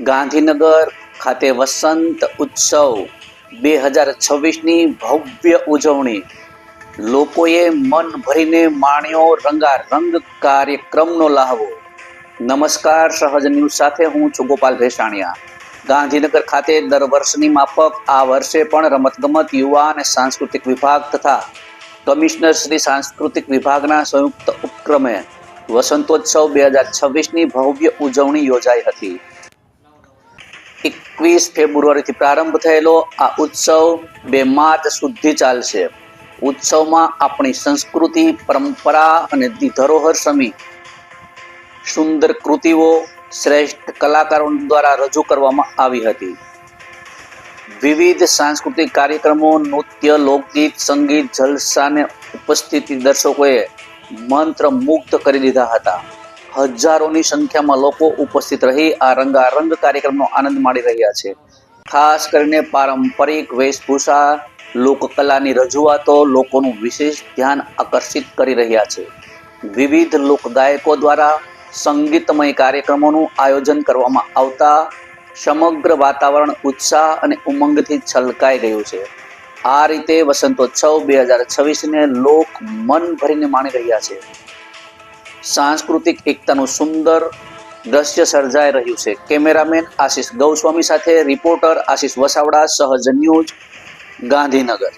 ગાંધીનગર ખાતે વસંત ઉત્સવ 2026ની ભવ્ય ઉજવણી. લોકોએ મન ભરીને માણ્યો રંગારંગ કાર્યક્રમનો લહાવો. નમસ્કાર, સહજ ન્યૂઝ સાથે હું છું ગોપાલ ભેસાણીયા. ગાંધીનગર ખાતે દર વર્ષની માફક આ વર્ષે પણ રમતગમત, યુવા અને સાંસ્કૃતિક વિભાગ તથા કમિશનર શ્રી સાંસ્કૃતિક વિભાગના સંયુક્ત ઉપક્રમે વસંતોત્સવ 2026ની ભવ્ય ઉજવણી યોજાઈ હતી. 21 ફેબ્રુઆરીથી પ્રારંભ થયેલો આ ઉત્સવ 2 માર્ચ સુધી ચાલશે. ઉત્સવમાં આપણી સંસ્કૃતિ, પરંપરા અને ધરોહર સમી સુંદર કૃતિઓ શ્રેષ્ઠ કલાકારો દ્વારા રજૂ કરવામાં આવી હતી. વિવિધ સાંસ્કૃતિક કાર્યક્રમો, નૃત્ય, લોકગીત, સંગીત, જલસાને ઉપસ્થિતિ દર્શકોએ મંત્રમુગ્ધ કરી દીધા હતા. હજારોની સંખ્યામાં લોકો ઉપસ્થિત રહી આ રંગારંગ કાર્યક્રમનો આનંદ માણી રહ્યા છે. ખાસ કરીને પારંપરિક વેશભૂષા, લોકકલાની રજૂઆતો લોકોનું વિશેષ ધ્યાન આકર્ષિત કરી રહ્યા છે. વિવિધ લોકગાયકો દ્વારા સંગીતમય કાર્યક્રમોનું આયોજન કરવામાં આવતા સમગ્ર વાતાવરણ ઉત્સાહ અને ઉમંગથી છલકાઈ ગયું છે. આ રીતે વસંતોત્સવ 2026ને લોક મન ભરીને માણી રહ્યા છે. સાંસ્કૃતિક એકતાનું સુંદર દ્રશ્ય સર્જાઈ રહ્યું છે. કેમેરામેન આશિષ ગૌસ્વામી સાથે રિપોર્ટર આશિષ વસાવડા, સહજ ન્યૂઝ, ગાંધીનગર.